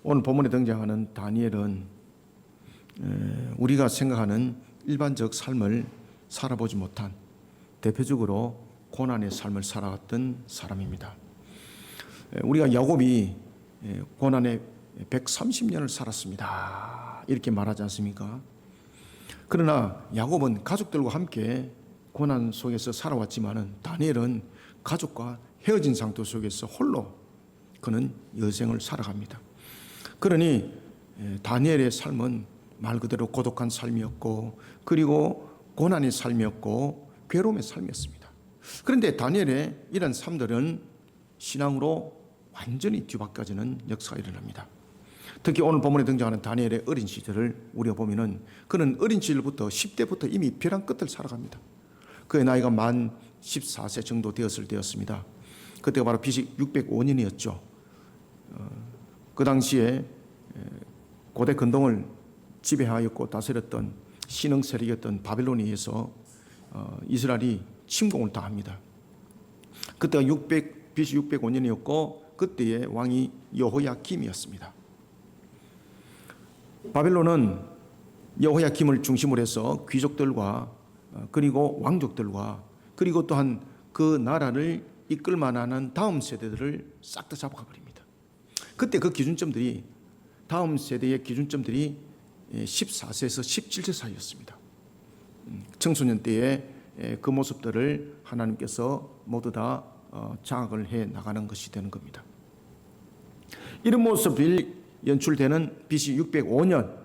오늘 본문에 등장하는 다니엘은 우리가 생각하는 일반적 삶을 살아보지 못한 대표적으로 고난의 삶을 살아갔던 사람입니다. 우리가 야곱이 고난의 130년을 살았습니다, 이렇게 말하지 않습니까? 그러나 야곱은 가족들과 함께 고난 속에서 살아왔지만은 다니엘은 가족과 헤어진 상태 속에서 홀로 그는 여생을 살아갑니다. 그러니 다니엘의 삶은 말 그대로 고독한 삶이었고, 그리고 고난의 삶이었고, 괴로움의 삶이었습니다. 그런데 다니엘의 이런 삶들은 신앙으로 완전히 뒤바뀌어지는 역사가 일어납니다. 특히 오늘 본문에 등장하는 다니엘의 어린 시절을 우리가 보면은 그는 어린 시절부터 10대부터 이미 벼랑 끝을 살아갑니다. 그의 나이가 만 14세 정도 되었을 때였습니다. 그때가 바로 BC 605년이었죠. 그 당시에 고대 근동을 지배하였고 다스렸던 신흥 세력이었던 바벨론에 의해서 이스라엘이 침공을 당합니다. 그때가 BC 605년이었고 그때의 왕이 여호야김이었습니다. 바벨론은 여호야김을 중심으로 해서 귀족들과 그리고 왕족들과 그리고 또한 그 나라를 이끌만한 다음 세대들을 싹 다 잡아가 버립니다. 그때 그 기준점들이, 다음 세대의 기준점들이 14세에서 17세 사이였습니다. 청소년 때의 그 모습들을 하나님께서 모두 다 장악을 해 나가는 것이 되는 겁니다. 이런 모습이 연출되는 BC 605년,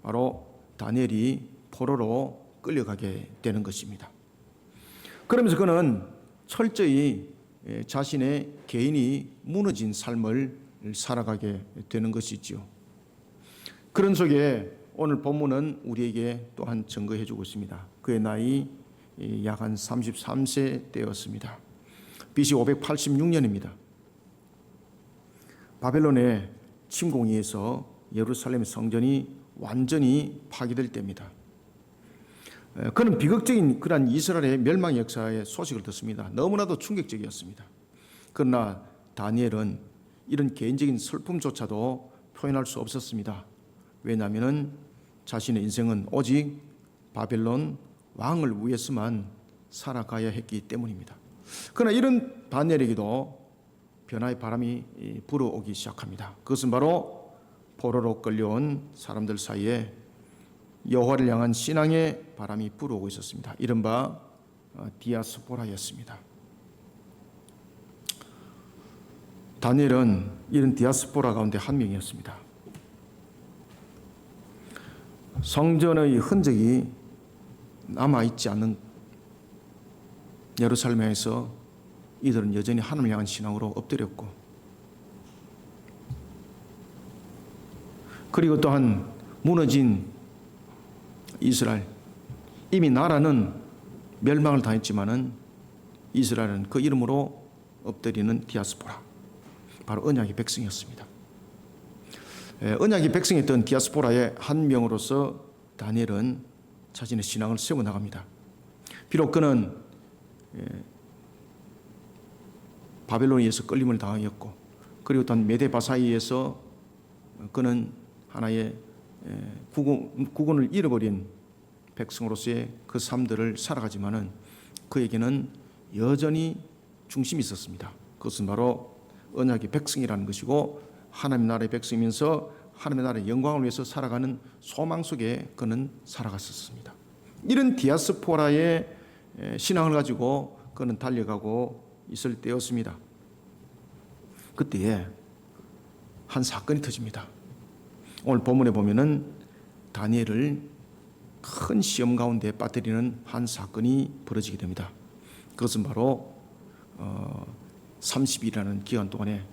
바로 다니엘이 포로로 끌려가게 되는 것입니다. 그러면서 그는 철저히 자신의 개인이 무너진 삶을 살아가게 되는 것이죠. 그런 속에 오늘 본문은 우리에게 또한 증거해 주고 있습니다. 그의 나이 약 한 33세 때였습니다. BC 586년입니다. 바벨론의 침공에 의해서 예루살렘의 성전이 완전히 파괴될 때입니다. 그는 비극적인 그러한 이스라엘의 멸망 역사의 소식을 듣습니다. 너무나도 충격적이었습니다. 그러나 다니엘은 이런 개인적인 슬픔조차도 표현할 수 없었습니다. 왜냐하면 자신의 인생은 오직 바벨론 왕을 위해서만 살아가야 했기 때문입니다. 그러나 이런 다니엘에게도 변화의 바람이 불어오기 시작합니다. 그것은 바로 포로로 끌려온 사람들 사이에 여호와를 향한 신앙의 바람이 불어오고 있었습니다. 이른바 디아스포라였습니다. 다니엘은 이런 디아스포라 가운데 한 명이었습니다. 성전의 흔적이 남아있지 않는 예루살렘에서 이들은 여전히 하나님을 향한 신앙으로 엎드렸고, 그리고 또한 무너진 이스라엘, 이미 나라는 멸망을 당했지만은 이스라엘은 그 이름으로 엎드리는 디아스포라, 바로 언약의 백성이었습니다. 언약의 백성이었던 디아스포라의 한 명으로서 다니엘은 자신의 신앙을 세워나갑니다. 비록 그는 바벨론에 의해서 끌림을 당하였고, 그리고 또한 메데바사에 의해서 그는 하나의 국운을 잃어버린 백성으로서의 그 삶들을 살아가지만은 그에게는 여전히 중심이 있었습니다. 그것은 바로 언약의 백성이라는 것이고, 하나님의 나라의 백성이면서 하나님의 나라의 영광을 위해서 살아가는 소망 속에 그는 살아갔었습니다. 이런 디아스포라의 신앙을 가지고 그는 달려가고 있을 때였습니다. 그때에 한 사건이 터집니다. 오늘 본문에 보면은 다니엘을 큰 시험 가운데 빠뜨리는 한 사건이 벌어지게 됩니다. 그것은 바로 30일이라는 기간 동안에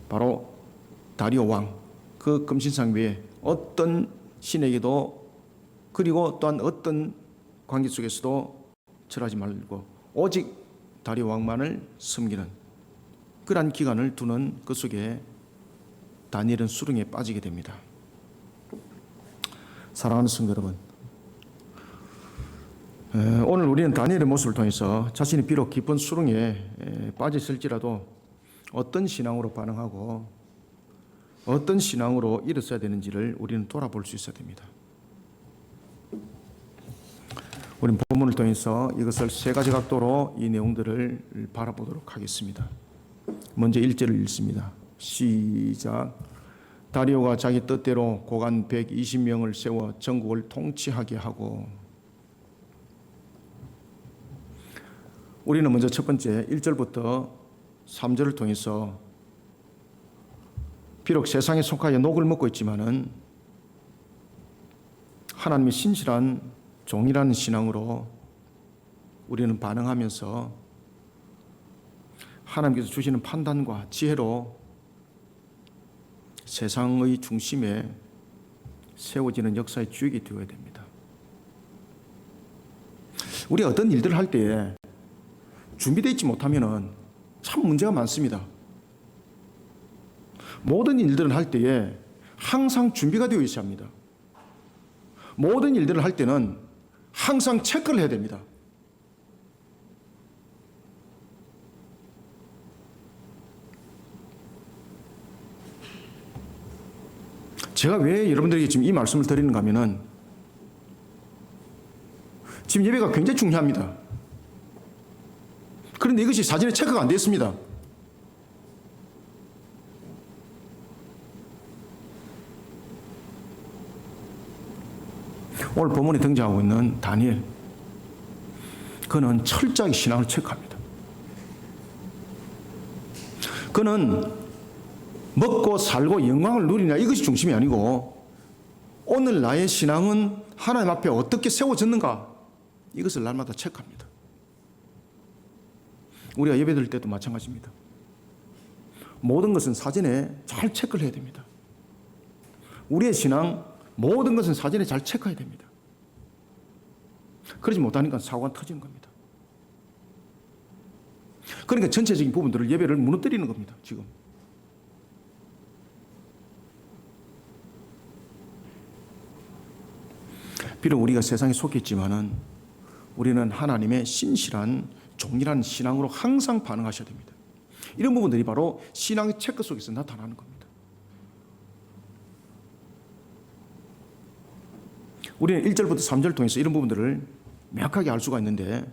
바로 다리오 왕, 그 금신상 외에 어떤 신에게도, 그리고 또한 어떤 관계 속에서도 절하지 말고 오직 다리오 왕만을 섬기는 그러한 기간을 두는 그 속에 다니엘은 수렁에 빠지게 됩니다. 사랑하는 성도 여러분, 오늘 우리는 다니엘의 모습을 통해서 자신이 비록 깊은 수렁에 빠졌을지라도 어떤 신앙으로 반응하고 어떤 신앙으로 일었어야 되는지를 우리는 돌아볼 수 있어야 됩니다. 우리는 본문을 통해서 이것을 세 가지 각도로 이 내용들을 바라보도록 하겠습니다. 먼저 1절을 읽습니다. 시작. 다리오가 자기 뜻대로 고관 120명을 세워 전국을 통치하게 하고. 우리는 먼저 첫 번째 1절부터 3절을 통해서 비록 세상에 속하여 녹을 먹고 있지만은 하나님의 신실한 종이라는 신앙으로 우리는 반응하면서 하나님께서 주시는 판단과 지혜로 세상의 중심에 세워지는 역사의 주역이 되어야 됩니다. 우리가 어떤 일들을 할 때에 준비되어 있지 못하면 참 문제가 많습니다. 모든 일들을 할 때에 항상 준비가 되어 있어야 합니다. 모든 일들을 할 때는 항상 체크를 해야 됩니다. 제가 왜 여러분들에게 지금 이 말씀을 드리는가 하면은 지금 예배가 굉장히 중요합니다. 그런데 이것이 사전에 체크가 안 되어 있습니다. 오늘 본문에 등장하고 있는 다니엘, 그는 철저하게 신앙을 체크합니다. 그는 먹고 살고 영광을 누리냐 이것이 중심이 아니고 오늘 나의 신앙은 하나님 앞에 어떻게 세워졌는가 이것을 날마다 체크합니다. 우리가 예배 드릴 때도 마찬가지입니다. 모든 것은 사전에 잘 체크를 해야 됩니다. 우리의 신앙 모든 것은 사전에 잘 체크해야 됩니다. 그러지 못하니까 사고가 터지는 겁니다. 그러니까 전체적인 부분들을 예배를 무너뜨리는 겁니다. 지금 비록 우리가 세상에 속해 있지만은 우리는 하나님의 신실한 종이라는 신앙으로 항상 반응하셔야 됩니다. 이런 부분들이 바로 신앙의 체크 속에서 나타나는 겁니다. 우리는 1절부터 3절 통해서 이런 부분들을 명확하게 알 수가 있는데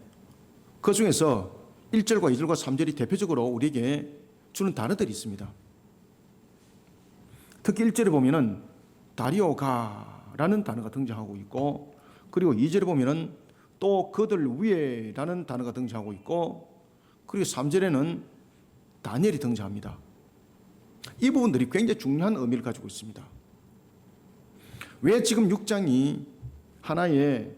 그 중에서 1절과 2절과 3절이 대표적으로 우리에게 주는 단어들이 있습니다. 특히 1절에 보면은 다리오가라는 단어가 등장하고 있고 그리고 2절에 보면은 또 그들 위에라는 단어가 등장하고 있고 그리고 3절에는 다니엘이 등장합니다. 이 부분들이 굉장히 중요한 의미를 가지고 있습니다. 왜 지금 6장이 하나의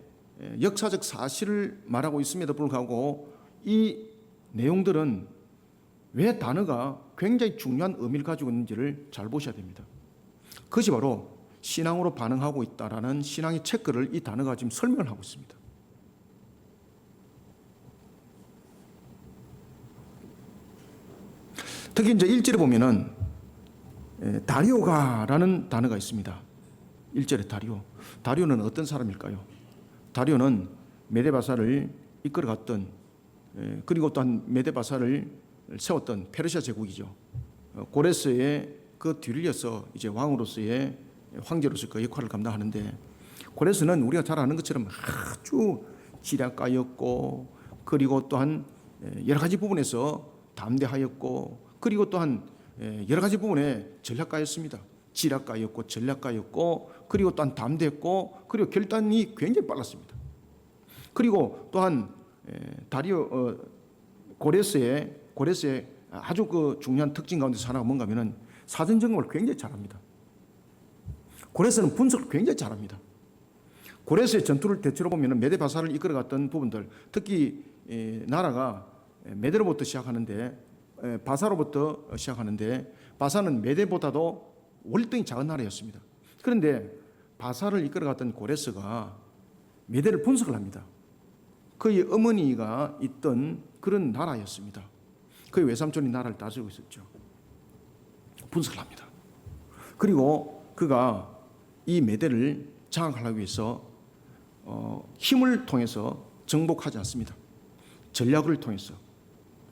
역사적 사실을 말하고 있음에도 불구하고 이 내용들은 왜 단어가 굉장히 중요한 의미를 가지고 있는지를 잘 보셔야 됩니다. 그것이 바로 신앙으로 반응하고 있다라는 신앙의 체크를 이 단어가 지금 설명을 하고 있습니다. 특히 이제 1절에 보면은 다리오가라는 단어가 있습니다. 1절에 다리오. 다리오는 어떤 사람일까요? 다리오는 메데바사를 이끌어갔던 그리고 또한 메데바사를 세웠던 페르시아 제국이죠. 고레스의 그 뒤를 이어서 이제 왕으로서의 황제로서 그 역할을 감당하는데 고레스는 우리가 잘 아는 것처럼 아주 지략가였고 그리고 또한 여러 가지 부분에서 담대하였고 그리고 또한 여러 가지 부분에 전략가였습니다. 지략가였고 전략가였고 그리고 또한 담대했고 그리고 결단이 굉장히 빨랐습니다. 그리고 또한 고레스의 아주 그 중요한 특징 가운데서 하나가 뭔가 하면은 사전 점검을 굉장히 잘합니다. 고레스는 분석을 굉장히 잘합니다. 고레스의 전투를 대체로 보면은 메데바사를 이끌어갔던 부분들 특히 나라가 메데로부터 시작하는데 바사로부터 시작하는데 바사는 메데보다도 월등히 작은 나라였습니다. 그런데 바사를 이끌어갔던 고레스가 메데를 분석을 합니다. 그의 어머니가 있던 그런 나라였습니다. 그의 외삼촌이 나라를 다스리고 있었죠. 분석을 합니다. 그리고 그가 이 메데를 장악하기 위해서 힘을 통해서 정복하지 않습니다. 전략을 통해서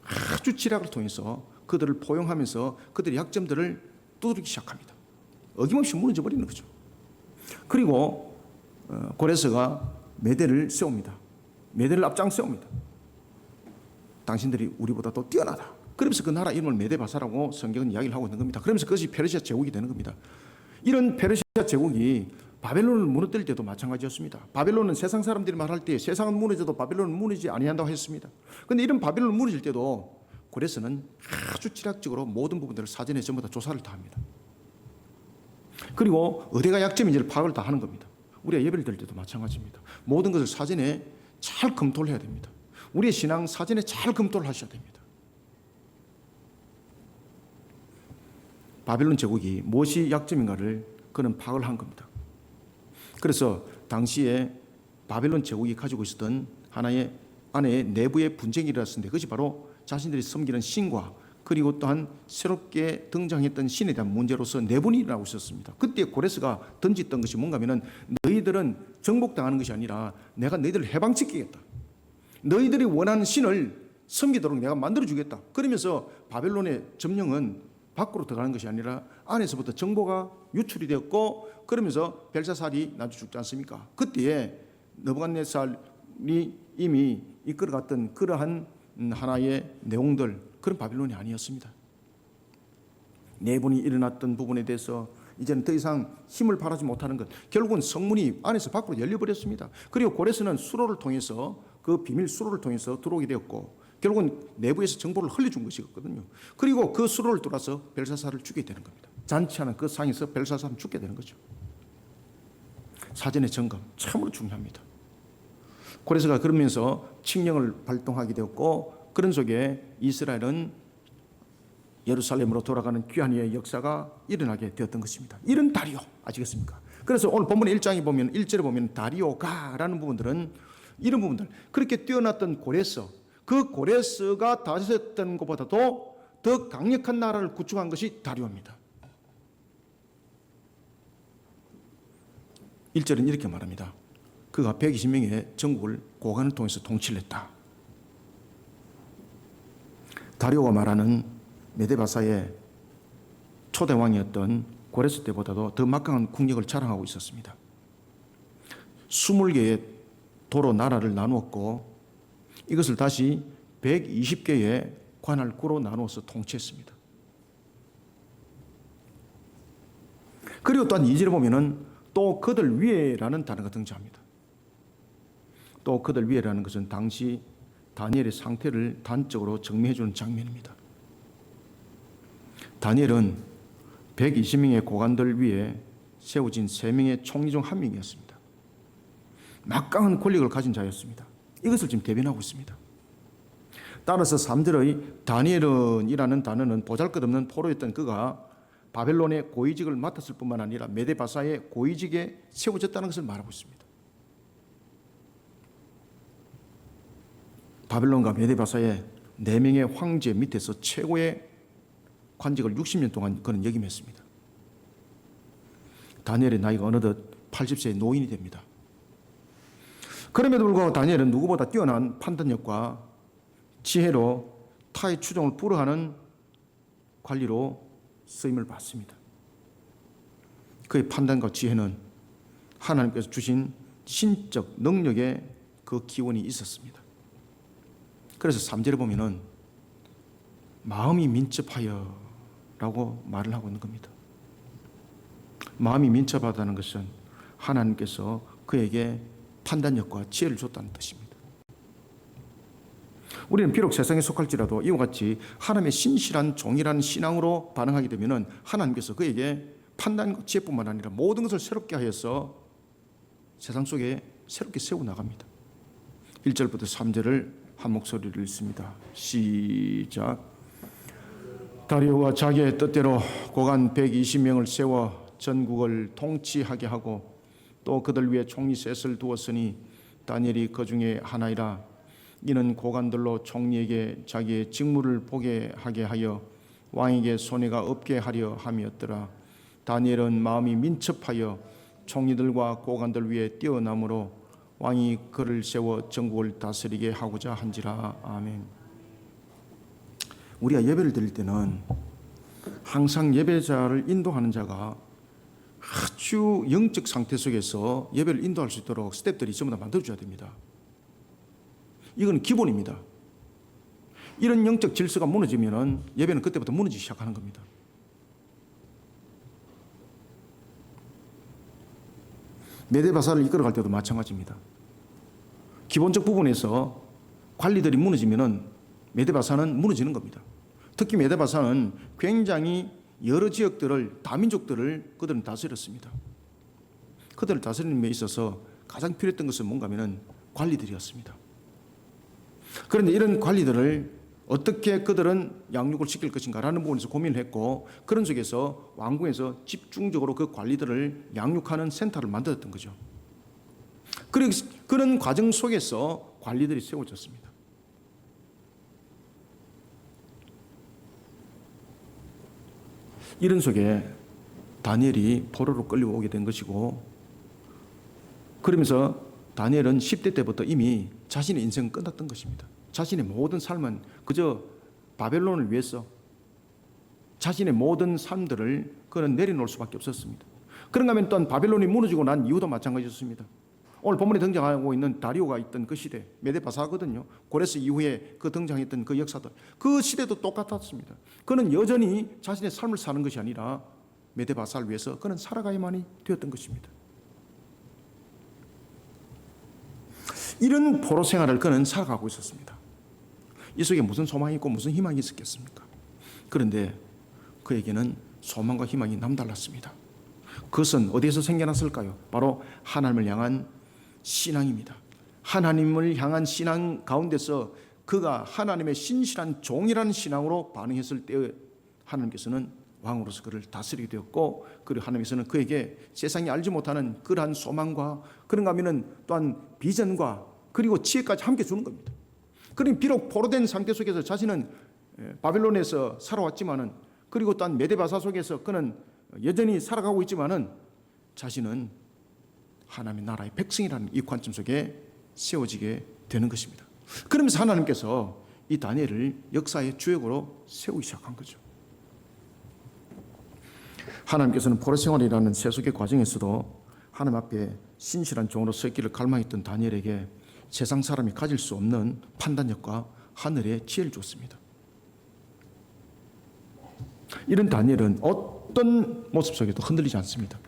아주 지략을 통해서 그들을 포용하면서 그들의 약점들을 두드리기 시작합니다. 어김없이 무너져 버리는 거죠. 그리고 고레스가 메대를 세웁니다. 메대를 앞장 세웁니다. 당신들이 우리보다 더 뛰어나다. 그러면서 그 나라 이름을 메데바사라고 성경은 이야기를 하고 있는 겁니다. 그러면서 그것이 페르시아 제국이 되는 겁니다. 이런 페르시아 제국이 바벨론을 무너뜨릴 때도 마찬가지였습니다. 바벨론은 세상 사람들이 말할 때 세상은 무너져도 바벨론은 무너지지 아니한다고 했습니다. 그런데 이런 바벨론 무너질 때도 고레스는 아주 지략적으로 모든 부분들을 사전에 전부 다 조사를 다 합니다. 그리고 어디가 약점인지를 파악을 다 하는 겁니다. 우리가 예배를 드릴 때도 마찬가지입니다. 모든 것을 사전에 잘 검토를 해야 됩니다. 우리의 신앙 사전에 잘 검토를 하셔야 됩니다. 바벨론 제국이 무엇이 약점인가를 그는 파악을 한 겁니다. 그래서 당시에 바벨론 제국이 가지고 있었던 하나의 안에 내부의 분쟁이 일어났는데 그것이 바로 자신들이 섬기는 신과 그리고 또한 새롭게 등장했던 신에 대한 문제로서 내분이 일어나고 있었습니다. 그때 고레스가 던졌던 것이 뭔가 하면은 너희들은 정복당하는 것이 아니라 내가 너희들을 해방시키겠다. 너희들이 원하는 신을 섬기도록 내가 만들어주겠다. 그러면서 바벨론의 점령은 밖으로 들어가는 것이 아니라 안에서부터 정보가 유출이 되었고 그러면서 벨사살이 나중에 죽지 않습니까? 그때에 느부갓네살이 이미 이끌어갔던 그러한 하나의 내용들 그런 바벨론이 아니었습니다. 내분이 일어났던 부분에 대해서 이제는 더 이상 힘을 발하지 못하는 것 결국은 성문이 안에서 밖으로 열려버렸습니다. 그리고 고레스는 수로를 통해서 그 비밀 수로를 통해서 들어오게 되었고 결국은 내부에서 정보를 흘려준 것이거든요. 그리고 그 수로를 뚫어서 벨사살을 죽게 되는 겁니다. 잔치하는 그 상에서 벨사살은 죽게 되는 거죠. 사전의 점검 참으로 중요합니다. 고레스가 그러면서 칙령을 발동하게 되었고 그런 속에 이스라엘은 예루살렘으로 돌아가는 귀한 이의 역사가 일어나게 되었던 것입니다. 이런 다리오 아시겠습니까? 그래서 오늘 본문 1장에 보면 1절에 보면 다리오가라는 부분들은 이런 부분들 그렇게 뛰어났던 고레스 그 고레스가 다스렸던 것보다도 더 강력한 나라를 구축한 것이 다리오입니다. 1절은 이렇게 말합니다. 그가 120명의 전국을 고관을 통해서 통치를 했다. 다리오가 말하는 메데바사의 초대왕이었던 고레스 때보다도 더 막강한 국력을 자랑하고 있었습니다. 20개의 도로 나라를 나누었고 이것을 다시 120개의 관할구로 나누어서 통치했습니다. 그리고 또한 2절에 보면은 또 그들 위에라는 단어가 등장합니다. 또 그들 위에라는 것은 당시 다니엘의 상태를 단적으로 정리해 주는 장면입니다. 다니엘은 120명의 고관들 위에 세워진 3명의 총리 중 1명이었습니다. 막강한 권력을 가진 자였습니다. 이것을 지금 대변하고 있습니다. 따라서 3절의 다니엘은이라는 단어는 보잘것없는 포로였던 그가 바벨론의 고위직을 맡았을 뿐만 아니라 메데바사의 고위직에 세워졌다는 것을 말하고 있습니다. 바벨론과 메데바사의 4명의 황제 밑에서 최고의 관직을 60년 동안 그는 역임했습니다. 다니엘의 나이가 어느덧 80세의 노인이 됩니다. 그럼에도 불구하고 다니엘은 누구보다 뛰어난 판단력과 지혜로 타의 추종을 불허하는 관리로 쓰임을 받습니다. 그의 판단과 지혜는 하나님께서 주신 신적 능력의 그 기원이 있었습니다. 그래서 3절에 보면은 마음이 민첩하여 라고 말을 하고 있는 겁니다. 마음이 민첩하다는 것은 하나님께서 그에게 판단력과 지혜를 줬다는 뜻입니다. 우리는 비록 세상에 속할지라도 이와 같이 하나님의 신실한 종이라는 신앙으로 반응하게 되면 하나님께서 그에게 판단과 지혜뿐만 아니라 모든 것을 새롭게 하여서 세상 속에 새롭게 세워나갑니다. 1절부터 3절을 한 목소리로 읽습니다. 시작. 다리오가 자기의 뜻대로 고관 120명을 세워 전국을 통치하게 하고 또 그들 위에 총리 셋을 두었으니 다니엘이 그 중에 하나이라. 이는 고관들로 총리에게 자기의 직무를 보게 하게 하여 왕에게 손해가 없게 하려 함이었더라. 다니엘은 마음이 민첩하여 총리들과 고관들 위에 뛰어남으로 왕이 그를 세워 전국을 다스리게 하고자 한지라. 아멘. 우리가 예배를 드릴 때는 항상 예배자를 인도하는 자가 아주 영적 상태 속에서 예배를 인도할 수 있도록 스텝들이 전부 다 만들어줘야 됩니다. 이건 기본입니다. 이런 영적 질서가 무너지면 예배는 그때부터 무너지기 시작하는 겁니다. 메대바사를 이끌어갈 때도 마찬가지입니다. 기본적 부분에서 관리들이 무너지면 메대바사는 무너지는 겁니다. 특히 메대바사는 굉장히 여러 지역들을, 다민족들을 그들은 다스렸습니다. 그들을 다스리는 데 있어서 가장 필요했던 것은 뭔가 하면 관리들이었습니다. 그런데 이런 관리들을 어떻게 그들은 양육을 시킬 것인가라는 부분에서 고민을 했고, 그런 속에서 왕궁에서 집중적으로 그 관리들을 양육하는 센터를 만들었던 거죠. 그런 과정 속에서 관리들이 세워졌습니다. 이런 속에 다니엘이 포로로 끌려오게 된 것이고, 그러면서 다니엘은 10대 때부터 이미 자신의 인생은 끝났던 것입니다. 자신의 모든 삶은 그저 바벨론을 위해서 자신의 모든 삶들을 그는 내려놓을 수밖에 없었습니다. 그런가 하면 또한 바벨론이 무너지고 난 이후도 마찬가지였습니다. 오늘 본문에 등장하고 있는 다리오가 있던 그 시대, 메데바사거든요. 고레스 이후에 그 등장했던 그 역사들, 그 시대도 똑같았습니다. 그는 여전히 자신의 삶을 사는 것이 아니라 메데바사를 위해서 그는 살아가야만이 되었던 것입니다. 이런 포로 생활을 그는 살아가고 있었습니다. 이 속에 무슨 소망이 있고 무슨 희망이 있었겠습니까? 그런데 그에게는 소망과 희망이 남달랐습니다. 그것은 어디에서 생겨났을까요? 바로 하나님을 향한 신앙입니다. 하나님을 향한 신앙 가운데서 그가 하나님의 신실한 종이라는 신앙으로 반응했을 때 하나님께서는 왕으로서 그를 다스리게 되었고, 그리고 하나님께서는 그에게 세상이 알지 못하는 그러한 소망과 그런가 하면 또한 비전과 그리고 지혜까지 함께 주는 겁니다. 그러니 비록 포로된 상태 속에서 자신은 바벨론에서 살아왔지만은, 그리고 또한 메데바사 속에서 그는 여전히 살아가고 있지만은 자신은 하나님의 나라의 백성이라는 이 관점 속에 세워지게 되는 것입니다. 그러면서 하나님께서 이 다니엘을 역사의 주역으로 세우기 시작한 거죠. 하나님께서는 포로 생활이라는 세속의 과정에서도 하나님 앞에 신실한 종으로 서 있기를 갈망했던 다니엘에게 세상 사람이 가질 수 없는 판단력과 하늘의 지혜를 줬습니다. 이런 다니엘은 어떤 모습 속에도 흔들리지 않습니다.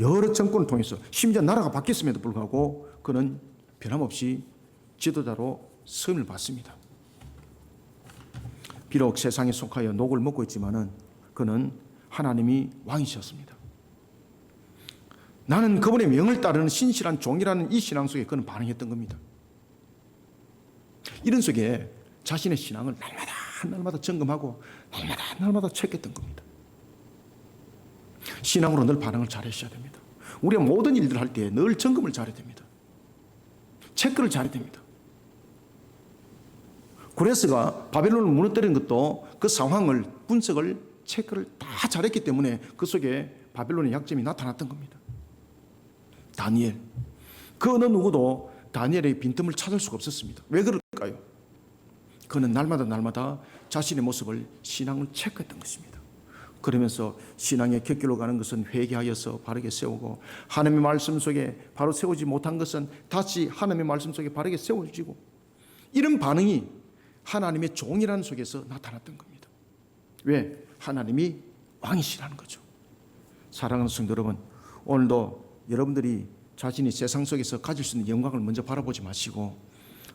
여러 정권을 통해서 심지어 나라가 바뀌었음에도 불구하고 그는 변함없이 지도자로 쓰임을 받습니다. 비록 세상에 속하여 녹을 먹고 있지만은 그는 하나님이 왕이셨습니다. 나는 그분의 명을 따르는 신실한 종이라는 이 신앙 속에 그는 반응했던 겁니다. 이런 속에 자신의 신앙을 날마다 점검하고 날마다 체크했던 겁니다. 신앙으로 늘 반응을 잘하셔야 됩니다. 우리가 모든 일들을 할 때 늘 점검을 잘해야 됩니다. 체크를 잘해야 됩니다. 고레스가 바벨론을 무너뜨린 것도 그 상황을 분석을 체크를 다 잘했기 때문에 그 속에 바벨론의 약점이 나타났던 겁니다. 다니엘, 그 어느 누구도 다니엘의 빈틈을 찾을 수가 없었습니다. 왜 그럴까요? 그는 날마다 자신의 모습을, 신앙을 체크했던 것입니다. 그러면서 신앙의 곁길로 가는 것은 회개하여서 바르게 세우고, 하나님의 말씀 속에 바로 세우지 못한 것은 다시 하나님의 말씀 속에 바르게 세워지고, 이런 반응이 하나님의 종이라는 속에서 나타났던 겁니다. 왜? 하나님이 왕이시라는 거죠. 사랑하는 성도 여러분, 오늘도 여러분들이 자신이 세상 속에서 가질 수 있는 영광을 먼저 바라보지 마시고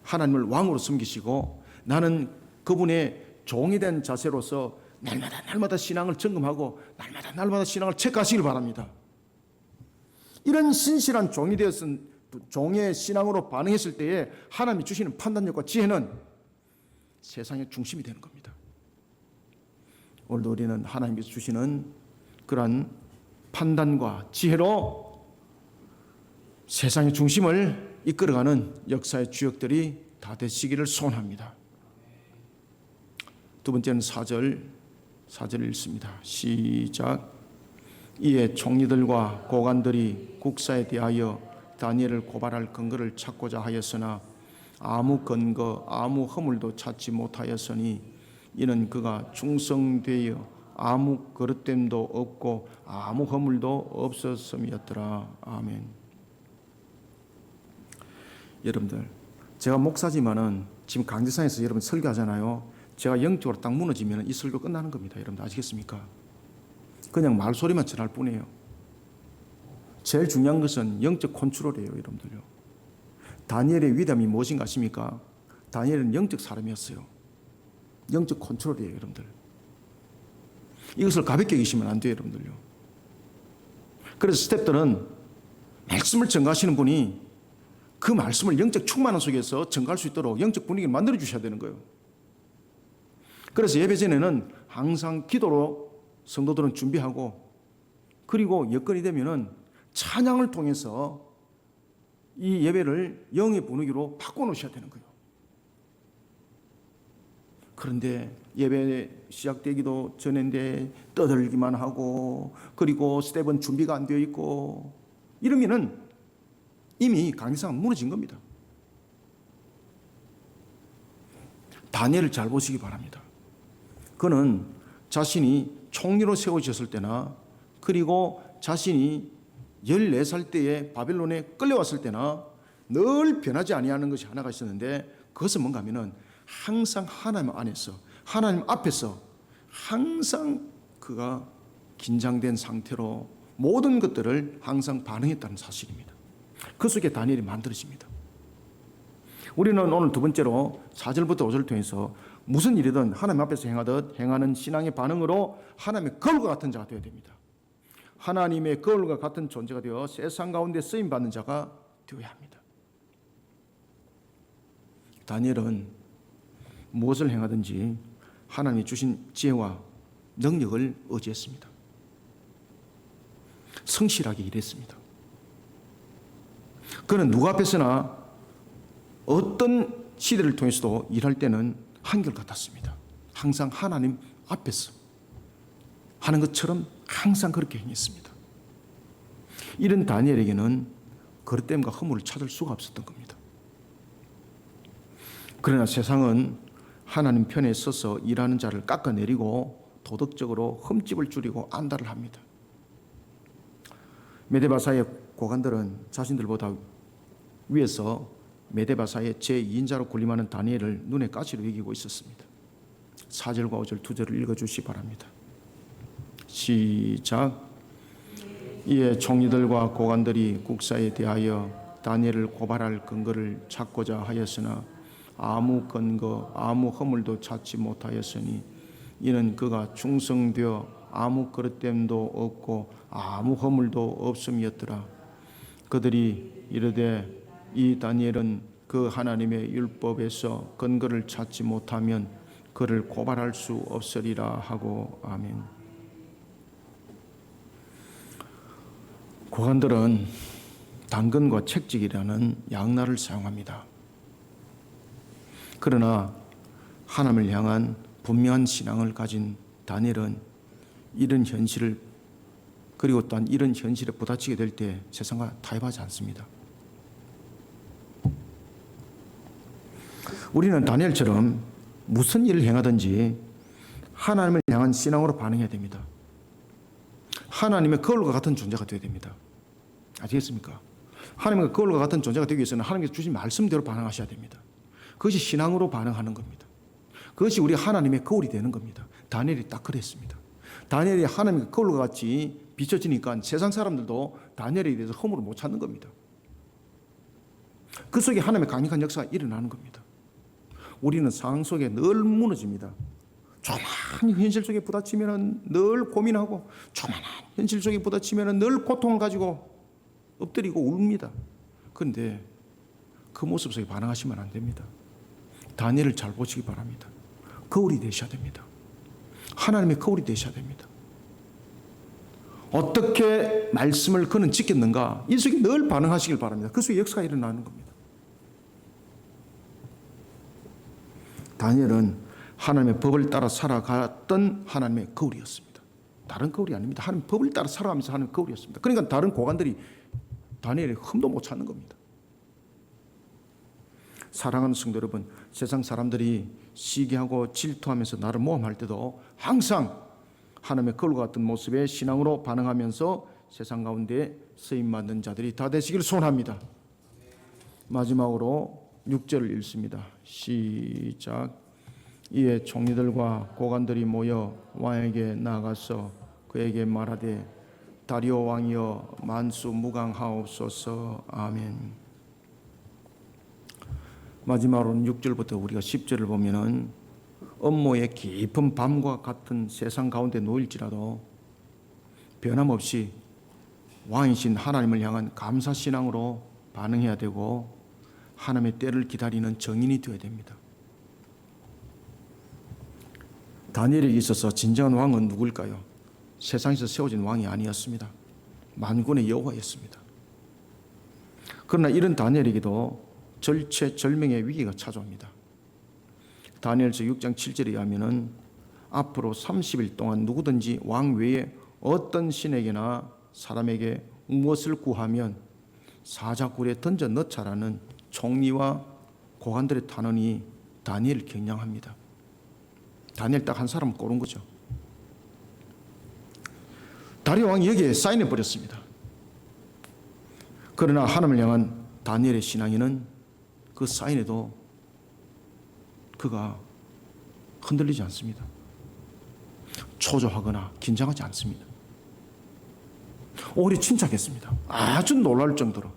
하나님을 왕으로 섬기시고, 나는 그분의 종이 된 자세로서 날마다 신앙을 점검하고 날마다 신앙을 체크하시길 바랍니다. 이런 신실한 종이 되었은 종의 신앙으로 반응했을 때에 하나님이 주시는 판단력과 지혜는 세상의 중심이 되는 겁니다. 오늘도 우리는 하나님께서 주시는 그러한 판단과 지혜로 세상의 중심을 이끌어가는 역사의 주역들이 다 되시기를 소원합니다. 두 번째는 4절 읽습니다. 시작. 이에 총리들과 고관들이 국사에 대하여 다니엘을 고발할 근거를 찾고자 하였으나 아무 근거, 아무 허물도 찾지 못하였으니 이는 그가 충성되어 아무 그릇됨도 없고 아무 허물도 없었음이었더라. 아멘. 여러분들, 제가 목사지만은 지금 강제상에서 여러분 설교하잖아요. 제가 영적으로 딱 무너지면 이 설교 끝나는 겁니다. 여러분 아시겠습니까? 그냥 말소리만 전할 뿐이에요. 제일 중요한 것은 영적 컨트롤이에요. 여러분들요. 다니엘의 위대함이 무엇인가 아십니까? 다니엘은 영적 사람이었어요. 영적 컨트롤이에요. 여러분들. 이것을 가볍게 여기시면 안 돼요. 여러분들요. 그래서 스탭들은 말씀을 전가하시는 분이 그 말씀을 영적 충만함 속에서 전가할 수 있도록 영적 분위기를 만들어 주셔야 되는 거예요. 그래서 예배 전에는 항상 기도로 성도들은 준비하고, 그리고 여건이 되면은 찬양을 통해서 이 예배를 영의 분위기로 바꿔놓으셔야 되는 거예요. 그런데 예배 시작되기도 전인데 떠들기만 하고, 그리고 스텝은 준비가 안 되어 있고, 이러면은 이미 강의상은 무너진 겁니다. 다니엘을 잘 보시기 바랍니다. 그는 자신이 총리로 세워졌을 때나, 그리고 자신이 14살 때에 바벨론에 끌려왔을 때나 늘 변하지 아니하는 것이 하나가 있었는데, 그것은 뭔가 하면은 항상 하나님 안에서, 하나님 앞에서 항상 그가 긴장된 상태로 모든 것들을 항상 반응했다는 사실입니다. 그 속에 다니엘이 만들어집니다. 우리는 오늘 두 번째로 4절부터 5절을 통해서 무슨 일이든 하나님 앞에서 행하는 신앙의 반응으로 하나님의 거울과 같은 자가 되어야 됩니다. 하나님의 거울과 같은 존재가 되어 세상 가운데 쓰임받는 자가 되어야 합니다. 다니엘은 무엇을 행하든지 하나님이 주신 지혜와 능력을 의지했습니다. 성실하게 일했습니다. 그는 누구 앞에서나 어떤 시대를 통해서도 일할 때는 한결같았습니다. 항상 하나님 앞에서 하는 것처럼 항상 그렇게 행했습니다. 이런 다니엘에게는 그릇됨과 허물을 찾을 수가 없었던 겁니다. 그러나 세상은 하나님 편에 서서 일하는 자를 깎아내리고 도덕적으로 흠집을 줄이고 안달을 합니다. 메데바사의 고관들은 자신들보다 위에서 메데바사의 제2인자로 군림하는 다니엘을 눈에 가시로 여기고 있었습니다. 4절과 5절 두 절을 읽어주시기 바랍니다. 시작. 이에 총리들과 고관들이 국사에 대하여 다니엘을 고발할 근거를 찾고자 하였으나 아무 근거, 아무 허물도 찾지 못하였으니 이는 그가 충성되어 아무 그릇됨도 없고 아무 허물도 없음이었더라. 그들이 이르되 이 다니엘은 그 하나님의 율법에서 근거를 찾지 못하면 그를 고발할 수 없으리라 하고. 아멘. 고관들은 당근과 책직이라는 양날을 사용합니다. 그러나 하나님을 향한 분명한 신앙을 가진 다니엘은 이런 현실을, 그리고 또한 이런 현실에 부딪히게 될 때 세상과 타협하지 않습니다. 우리는 다니엘처럼 무슨 일을 행하든지 하나님을 향한 신앙으로 반응해야 됩니다. 하나님의 거울과 같은 존재가 되어야 됩니다. 아시겠습니까? 하나님과 거울과 같은 존재가 되기 위해서는 하나님께서 주신 말씀대로 반응하셔야 됩니다. 그것이 신앙으로 반응하는 겁니다. 그것이 우리 하나님의 거울이 되는 겁니다. 다니엘이 딱 그랬습니다. 다니엘이 하나님의 거울과 같이 비춰지니까 세상 사람들도 다니엘에 대해서 허물을 못 찾는 겁니다. 그 속에 하나님의 강력한 역사가 일어나는 겁니다. 우리는 상황 속에 늘 무너집니다. 조그만 현실 속에 부딪히면 늘 고민하고, 조그만 현실 속에 부딪히면 늘 고통을 가지고 엎드리고 웁니다. 그런데 그 모습 속에 반응하시면 안 됩니다. 다니엘을 잘 보시기 바랍니다. 거울이 되셔야 됩니다. 하나님의 거울이 되셔야 됩니다. 어떻게 말씀을 그는 지켰는가, 이 속에 늘 반응하시길 바랍니다. 그 속에 역사가 일어나는 겁니다. 다니엘은 하나님의 법을 따라 살아갔던 하나님의 거울이었습니다. 다른 거울이 아닙니다. 하나님의 법을 따라 살아가면서 하는 거울이었습니다. 그러니까 다른 고관들이 다니엘의 흠도 못 찾는 겁니다. 사랑하는 성도 여러분, 세상 사람들이 시기하고 질투하면서 나를 모함할 때도 항상 하나님의 거울과 같은 모습의 신앙으로 반응하면서 세상 가운데 쓰임받는 자들이 다 되시기를 소원합니다. 마지막으로 6절을 읽습니다. 시작. 이에 총리들과 고관들이 모여 왕에게 나아가서 그에게 말하되 다리오 왕이여 만수무강하옵소서. 아멘. 마지막으로는 6절부터 우리가 10절을 보면은 업무의 깊은 밤과 같은 세상 가운데 놓일지라도 변함없이 왕이신 하나님을 향한 감사신앙으로 반응해야 되고 하나님의 때를 기다리는 정인이 되어야 됩니다. 다니엘에게 있어서 진정한 왕은 누굴까요? 세상에서 세워진 왕이 아니었습니다. 만군의 여호와였습니다. 그러나 이런 다니엘에게도 절체절명의 위기가 찾아옵니다. 다니엘서 6장 7절에 의하면 앞으로 30일 동안 누구든지 왕 외에 어떤 신에게나 사람에게 무엇을 구하면 사자굴에 던져 넣자라는 총리와 고관들의 탄원이 다니엘을 겨냥합니다. 다니엘 딱 한 사람을 고른 거죠. 다리오 왕이 여기에 사인해 버렸습니다. 그러나 하나님을 향한 다니엘의 신앙에는 그 사인에도 그가 흔들리지 않습니다. 초조하거나 긴장하지 않습니다. 오히려 침착했습니다. 아주 놀라울 정도로.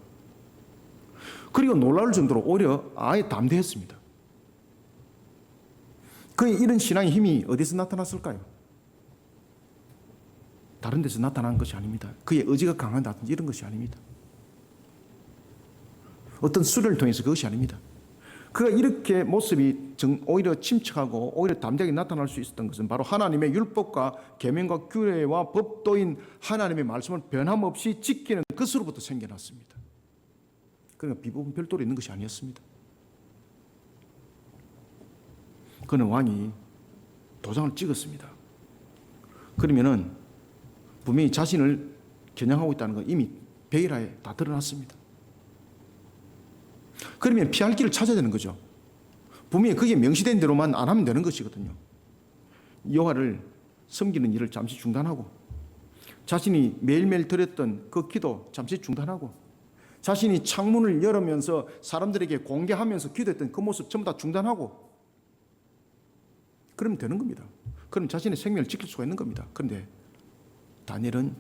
그리고 놀라울 정도로 오히려 아예 담대했습니다. 그의 이런 신앙의 힘이 어디서 나타났을까요? 다른 데서 나타난 것이 아닙니다. 그의 의지가 강하다든지 이런 것이 아닙니다. 어떤 수련을 통해서 그것이 아닙니다. 그가 이렇게 모습이 오히려 침착하고 오히려 담대하게 나타날 수 있었던 것은 바로 하나님의 율법과 계명과 규례와 법도인 하나님의 말씀을 변함없이 지키는 것으로부터 생겨났습니다. 그러니까 비법은 별도로 있는 것이 아니었습니다. 그는 왕이 도장을 찍었습니다. 그러면은 분명히 자신을 겨냥하고 있다는 건 이미 베일하에 다 드러났습니다. 그러면 피할 길을 찾아야 되는 거죠. 분명히 그게 명시된 대로만 안 하면 되는 것이거든요. 여호와를 섬기는 일을 잠시 중단하고 자신이 매일매일 드렸던 그 기도 잠시 중단하고 자신이 창문을 열으면서 사람들에게 공개하면서 기도했던 그 모습 전부 다 중단하고 그러면 되는 겁니다. 그럼 자신의 생명을 지킬 수가 있는 겁니다. 그런데 다니엘은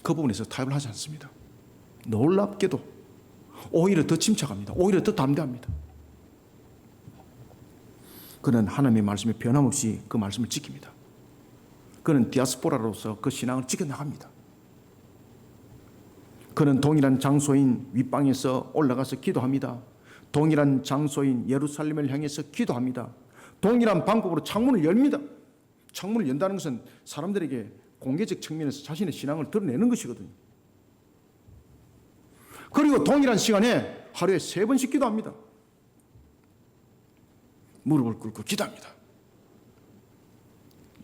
그 부분에서 타협을 하지 않습니다. 놀랍게도 오히려 더 침착합니다. 오히려 더 담대합니다. 그는 하나님의 말씀에 변함없이 그 말씀을 지킵니다. 그는 디아스포라로서 그 신앙을 지켜나갑니다. 그는 동일한 장소인 윗방에서 올라가서 기도합니다. 동일한 장소인 예루살렘을 향해서 기도합니다. 동일한 방법으로 창문을 엽니다. 창문을 연다는 것은 사람들에게 공개적 측면에서 자신의 신앙을 드러내는 것이거든요. 그리고 동일한 시간에 하루에 3번씩 기도합니다. 무릎을 꿇고 기도합니다.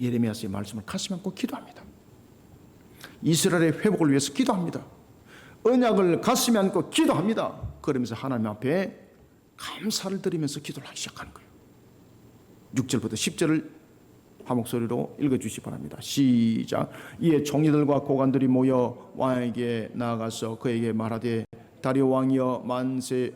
예레미야서의 말씀을 가슴에 안고 기도합니다. 이스라엘의 회복을 위해서 기도합니다. 언약을 가슴에 안고 기도합니다. 그러면서 하나님 앞에 감사를 드리면서 기도를 하기 시작하는 거예요. 6절부터 10절을 한 목소리로 읽어주시기 바랍니다. 시작. 이에 총리들과 고관들이 모여 왕에게 나아가서 그에게 말하되 다리오 왕이여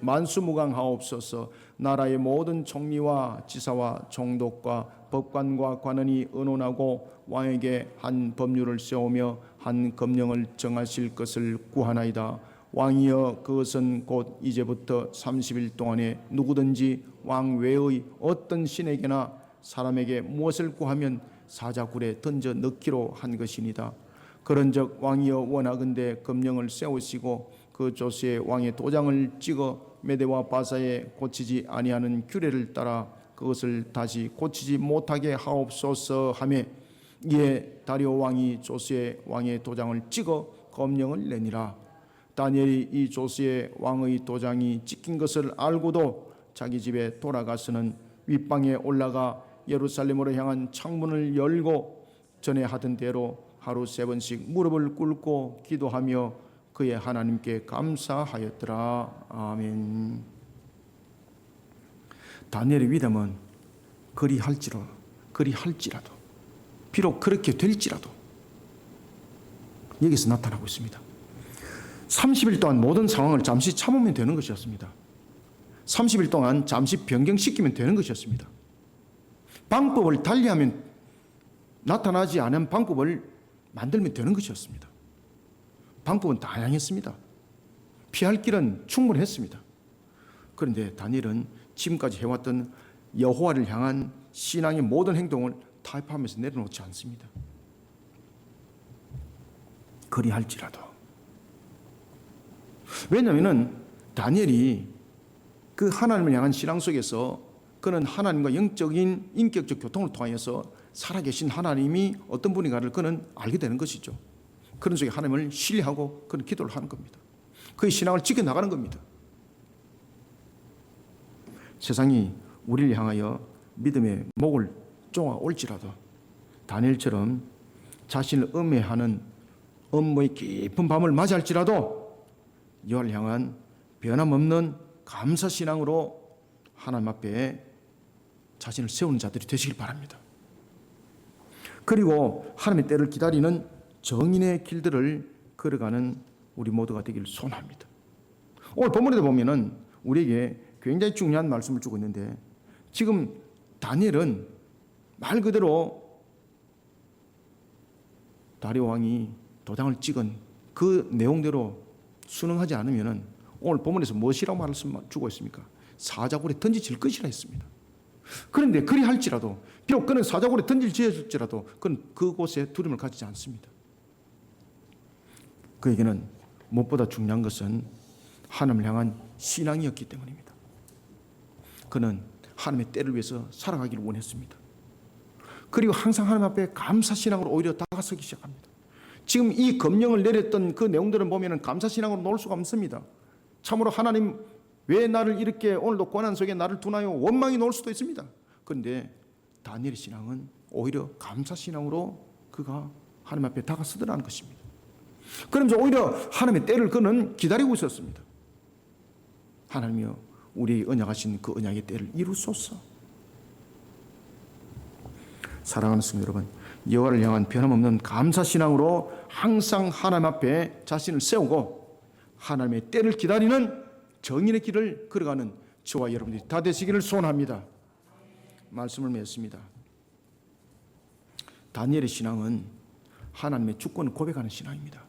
만수무강하옵소서. 나라의 모든 총리와 지사와 총독과 법관과 관원이 의논하고 왕에게 한 법률을 세우며 한 검령을 정하실 것을 구하나이다. 왕이여 그것은 곧 이제부터 30일 동안에 누구든지 왕 외의 어떤 신에게나 사람에게 무엇을 구하면 사자굴에 던져 넣기로 한 것이니다. 그런즉 왕이여 원하건대 검령을 세우시고 그 조서에 왕의 도장을 찍어 메대와 바사에 고치지 아니하는 규례를 따라 그것을 다시 고치지 못하게 하옵소서 하며 이에 다리오 왕이 조서에 왕의 도장을 찍어 검령을 내니라. 다니엘이 이 조서에 왕의 도장이 찍힌 것을 알고도 자기 집에 돌아가서는 윗방에 올라가 예루살렘으로 향한 창문을 열고 전에 하던 대로 하루 3번씩 무릎을 꿇고 기도하며 그의 하나님께 감사하였더라. 아멘. 다니엘의 위담은 그리할지라도 비록 그렇게 될지라도 여기서 나타나고 있습니다. 30일 동안 모든 상황을 잠시 참으면 되는 것이었습니다. 30일 동안 잠시 변경시키면 되는 것이었습니다. 방법을 달리하면 나타나지 않은 방법을 만들면 되는 것이었습니다. 방법은 다양했습니다. 피할 길은 충분했습니다. 그런데 다니엘은 지금까지 해왔던 여호와를 향한 신앙의 모든 행동을 타협하면서 내려놓지 않습니다. 그리할지라도. 왜냐하면 다니엘이 그 하나님을 향한 신앙 속에서 그는 하나님과 영적인 인격적 교통을 통하여서 살아계신 하나님이 어떤 분인가를 그는 알게 되는 것이죠. 그런 속에 하나님을 신뢰하고 그는 기도를 하는 겁니다. 그의 신앙을 지켜나가는 겁니다. 세상이 우리를 향하여 믿음의 목을 쪼아 올지라도 다니엘처럼 자신을 음해하는 업무의 깊은 밤을 맞이할지라도 여호와를 향한 변함없는 감사신앙으로 하나님 앞에 자신을 세우는 자들이 되시길 바랍니다. 그리고 하나님의 때를 기다리는 정인의 길들을 걸어가는 우리 모두가 되기를 소원합니다. 오늘 본문에도 보면은 우리에게 굉장히 중요한 말씀을 주고 있는데, 지금 다니엘은 말 그대로 다리오 왕이 도장을 찍은 그 내용대로 순응하지 않으면은 오늘 본문에서 무엇이라고 말씀 주고 있습니까? 사자굴에 던지질 것이라 했습니다. 그런데 그리 할지라도, 비록 그는 사자굴에 던질지라도 그는 그곳에 두려움을 가지지 않습니다. 그에게는 무엇보다 중요한 것은 하나님을 향한 신앙이었기 때문입니다. 그는 하나님의 때를 위해서 살아가기를 원했습니다. 그리고 항상 하나님 앞에 감사신앙으로 오히려 다가서기 시작합니다. 지금 이 검령을 내렸던 그 내용들을 보면 감사신앙으로 놓을 수가 없습니다. 참으로 하나님 왜 나를 이렇게 오늘도 고난 속에 나를 두나요? 원망이 놓을 수도 있습니다. 그런데 다니엘의 신앙은 오히려 감사신앙으로 그가 하나님 앞에 다가서더라는 것입니다. 그러면서 오히려 하나님의 때를 그는 기다리고 있었습니다. 하나님이여 우리에게 언약하신 그 언약의 때를 이루소서. 사랑하는 성도 여러분, 여호와를 향한 변함없는 감사신앙으로 항상 하나님 앞에 자신을 세우고 하나님의 때를 기다리는 정인의 길을 걸어가는 저와 여러분들이 다 되시기를 소원합니다. 말씀을 맺습니다. 다니엘의 신앙은 하나님의 주권을 고백하는 신앙입니다.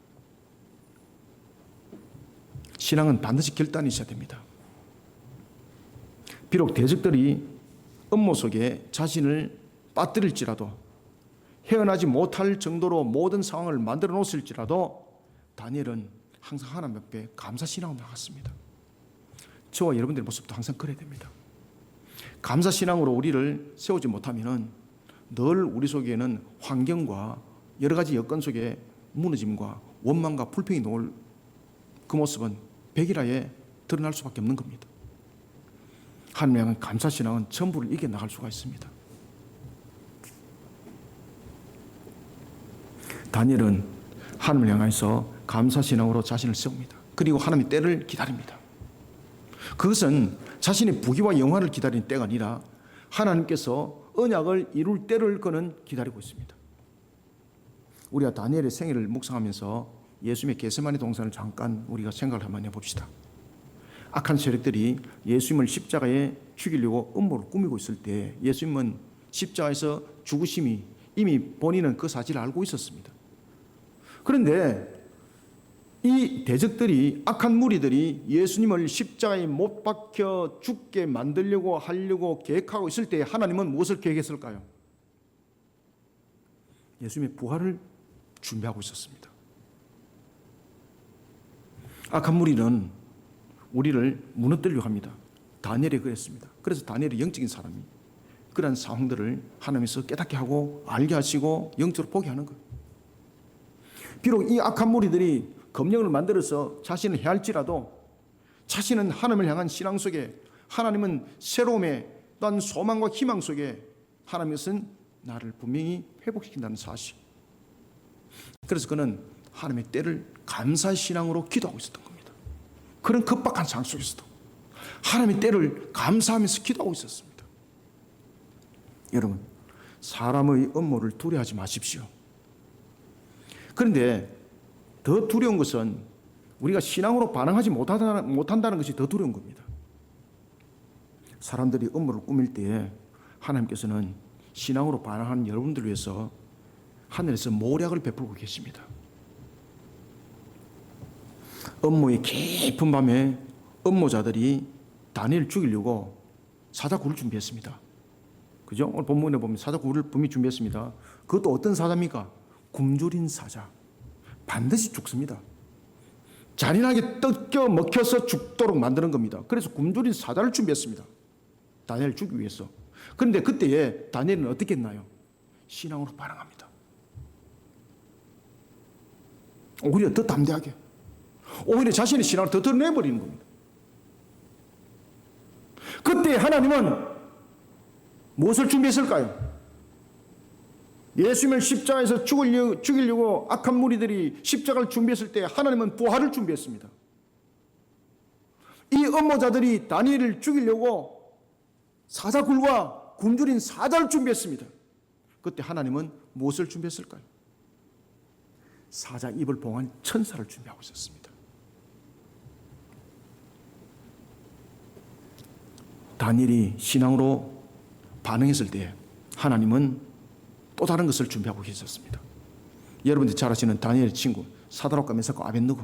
신앙은 반드시 결단이 있어야 됩니다. 비록 대적들이 음모 속에 자신을 빠뜨릴지라도, 헤어나지 못할 정도로 모든 상황을 만들어 놓을지라도 다니엘은 항상 하나님 앞에 감사신앙으로 나갔습니다. 저와 여러분들의 모습도 항상 그래야 됩니다. 감사신앙으로 우리를 세우지 못하면 늘 우리 속에는 환경과 여러 가지 여건 속에 무너짐과 원망과 불평이 놓을 그 모습은 백일하에 드러날 수밖에 없는 겁니다. 하나님을 향한 감사신앙은 전부를 이겨나갈 수가 있습니다. 다니엘은 하나님을 향해서 감사신앙으로 자신을 세웁니다. 그리고 하나님의 때를 기다립니다. 그것은 자신의 부귀와 영화를 기다리는 때가 아니라 하나님께서 언약을 이룰 때를 그는 기다리고 있습니다. 우리가 다니엘의 생애를 묵상하면서 예수님의 겟세마네 동산을 잠깐 우리가 생각을 한번 해봅시다. 악한 세력들이 예수님을 십자가에 죽이려고 음모를 꾸미고 있을 때 예수님은 십자가에서 죽으심이 이미 본인은 그 사실을 알고 있었습니다. 그런데 이 대적들이, 악한 무리들이 예수님을 십자가에 못 박혀 죽게 만들려고 하려고 계획하고 있을 때 하나님은 무엇을 계획했을까요? 예수님의 부활을 준비하고 있었습니다. 악한 무리는 우리를 무너뜨리려고 합니다. 다니엘이 그랬습니다. 그래서 다니엘이 영적인 사람이 그런 상황들을 하나님께서 깨닫게 하고 알게 하시고 영적으로 보게 하는 거예요. 비록 이 악한 무리들이 검령을 만들어서 자신을 해할지라도 자신은 하나님을 향한 신앙 속에, 하나님은 새로움에 또한 소망과 희망 속에 하나님께서는 나를 분명히 회복시킨다는 사실. 그래서 그는 하나님의 때를 감사의 신앙으로 기도하고 있었던 겁니다. 그런 급박한 상황 속에서도 하나님의 때를 감사하면서 기도하고 있었습니다. 여러분, 사람의 음모를 두려워하지 마십시오. 그런데 더 두려운 것은 우리가 신앙으로 반응하지 못한다는 것이 더 두려운 겁니다. 사람들이 음모를 꾸밀 때에 하나님께서는 신앙으로 반응하는 여러분들을 위해서 하늘에서 모략을 베풀고 계십니다. 음모의 깊은 밤에 음모자들이 다니엘을 죽이려고 사자굴을 준비했습니다. 그죠? 오늘 본문에 보면 사자굴을 분명히 준비했습니다. 그것도 어떤 사자입니까? 굶주린 사자. 반드시 죽습니다. 잔인하게 뜯겨 먹혀서 죽도록 만드는 겁니다. 그래서 굶주린 사자를 준비했습니다. 다니엘을 죽이기 위해서. 그런데 그때에 다니엘은 어떻게 했나요? 신앙으로 반응합니다. 오히려 더 담대하게, 오히려 자신의 신앙을 더 드러내버리는 겁니다. 그때 하나님은 무엇을 준비했을까요? 예수님을 십자가에서 죽이려고 악한 무리들이 십자가를 준비했을 때 하나님은 부활을 준비했습니다. 이 음모자들이 다니엘을 죽이려고 사자굴과 굶주린 사자를 준비했습니다. 그때 하나님은 무엇을 준비했을까요? 사자 입을 봉한 천사를 준비하고 있었습니다. 다니엘이 신앙으로 반응했을 때 하나님은 또 다른 것을 준비하고 계셨습니다. 여러분들이 잘 아시는 다니엘의 친구 사드락과 메삭과 아벳느고,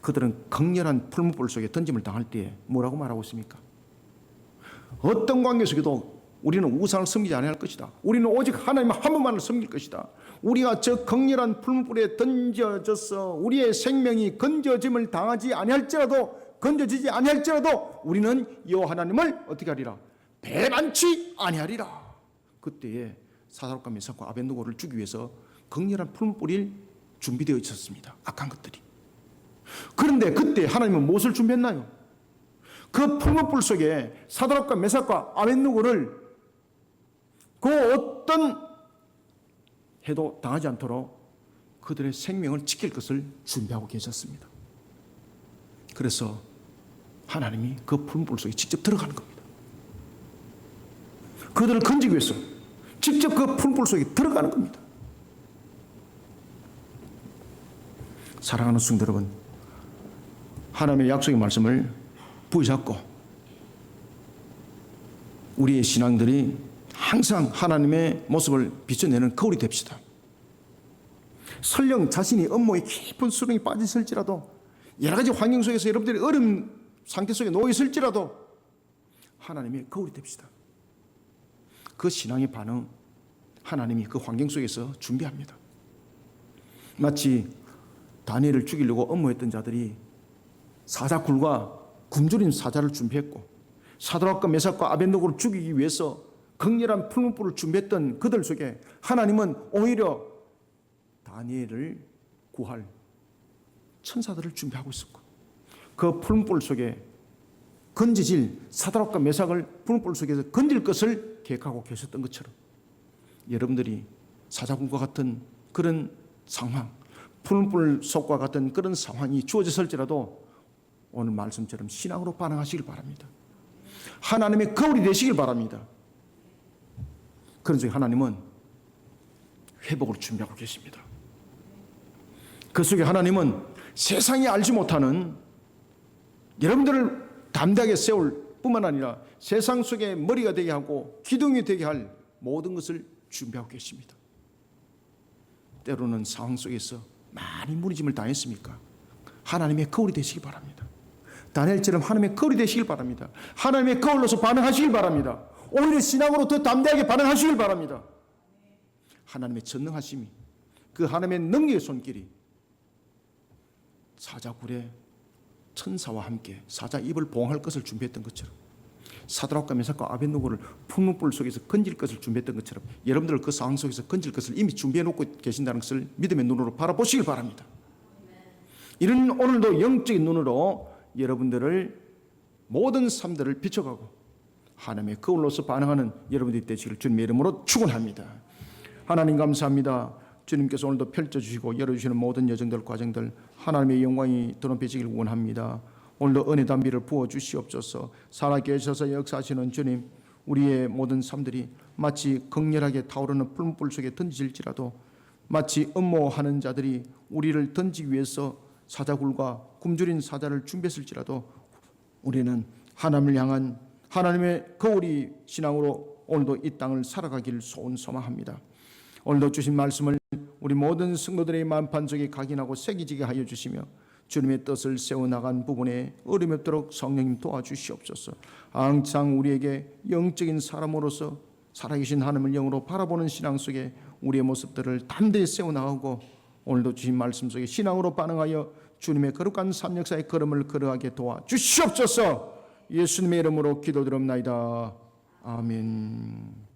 그들은 강렬한 풀무불 속에 던짐을 당할 때에 뭐라고 말하고 있습니까? 어떤 관계 속에도 우리는 우상을 섬기지 않아야 할 것이다. 우리는 오직 하나님 한 분만을 섬길 것이다. 우리가 저 강렬한 풀무불에 던져져서 우리의 생명이 건져짐을 당하지 아니할지라도, 건져지지 아니할지라도 우리는 여호와 하나님을 어떻게 하리라? 배반치 아니하리라. 그때에 사드락과 메삭과 아벳느고를 죽이기 위해서 강렬한 풀무불이 준비되어 있었습니다. 악한 것들이. 그런데 그때 하나님은 무엇을 준비했나요? 그 풀무불 속에 사드락과 메삭과 아벳느고를 그 어떤 해도 당하지 않도록 그들의 생명을 지킬 것을 준비하고 계셨습니다. 그래서 하나님이 그 풀무불 속에 직접 들어가는 겁니다. 그들을 건지기 위해서 직접 그 풀무불 속에 들어가는 겁니다. 사랑하는 성도 여러분, 하나님의 약속의 말씀을 부여잡고 우리의 신앙들이 항상 하나님의 모습을 비춰내는 거울이 됩시다. 설령 자신이 음모의 깊은 수렁에 빠졌을지라도, 여러 가지 환경 속에서 여러분들이 어려운 상태 속에 놓여 있을지라도 하나님의 거울이 됩시다. 그 신앙의 반응, 하나님이 그 환경 속에서 준비합니다. 마치 다니엘을 죽이려고 음모했던 자들이 사자굴과 굶주린 사자를 준비했고, 사드락과 메삭과 아벳느고를 죽이기 위해서 강렬한 풀무불을 준비했던 그들 속에 하나님은 오히려 다니엘을 구할 천사들을 준비하고 있었고, 그 풀무불 속에 건지질 사드락과 메삭을 풀무불 속에서 건질 것을 계획하고 계셨던 것처럼 여러분들이 사자굴과 같은 그런 상황, 풀무불 속과 같은 그런 상황이 주어졌을지라도 오늘 말씀처럼 신앙으로 반응하시길 바랍니다. 하나님의 거울이 되시길 바랍니다. 그런 속에 하나님은 회복을 준비하고 계십니다. 그 속에 하나님은 세상이 알지 못하는 여러분들을 담대하게 세울 뿐만 아니라 세상 속에 머리가 되게 하고 기둥이 되게 할 모든 것을 준비하고 계십니다. 때로는 상황 속에서 많이 무너짐을 당했습니까? 하나님의 거울이 되시기 바랍니다. 다니엘처럼 하나님의 거울이 되시길 바랍니다. 하나님의 거울로서 반응하시길 바랍니다. 오히려 신앙으로 더 담대하게 반응하시길 바랍니다. 하나님의 전능하심이, 그 하나님의 능력의 손길이 사자굴에 천사와 함께 사자 입을 봉할 것을 준비했던 것처럼, 사드락과 메삭과 아벳느고를 풀무불 속에서 건질 것을 준비했던 것처럼 여러분들 그 상황 속에서 건질 것을 이미 준비해 놓고 계신다는 것을 믿음의 눈으로 바라보시길 바랍니다. 이런 오늘도 영적인 눈으로 여러분들을 모든 삶들을 비춰가고 하나님의 거울로서 반응하는 여러분들이 되시길 주님의 이름으로 축원합니다. 하나님 감사합니다. 주님께서 오늘도 펼쳐주시고 열어주시는 모든 여정들, 과정들 하나님의 영광이 드러내시길 원합니다. 오늘도 은혜 담비를 부어주시옵소서. 살아계셔서 역사하시는 주님, 우리의 모든 삶들이 마치 극렬하게 타오르는 풀무불 속에 던질지라도, 마치 음모하는 자들이 우리를 던지기 위해서 사자굴과 굶주린 사자를 준비했을지라도 우리는 하나님을 향한 하나님의 거울이 신앙으로 오늘도 이 땅을 살아가기를 소원소망합니다. 오늘도 주신 말씀을 우리 모든 성도들의 만판 속에 각인하고 새기지게 하여 주시며 주님의 뜻을 세워나간 부분에 어려움이 없도록 성령님 도와주시옵소서. 항상 우리에게 영적인 사람으로서 살아계신 하나님을 영으로 바라보는 신앙 속에 우리의 모습들을 담대히 세워나가고 오늘도 주신 말씀 속에 신앙으로 반응하여 주님의 거룩한 삶 역사의 걸음을 걸어가게 도와주시옵소서. 예수님의 이름으로 기도드립나이다. 아멘.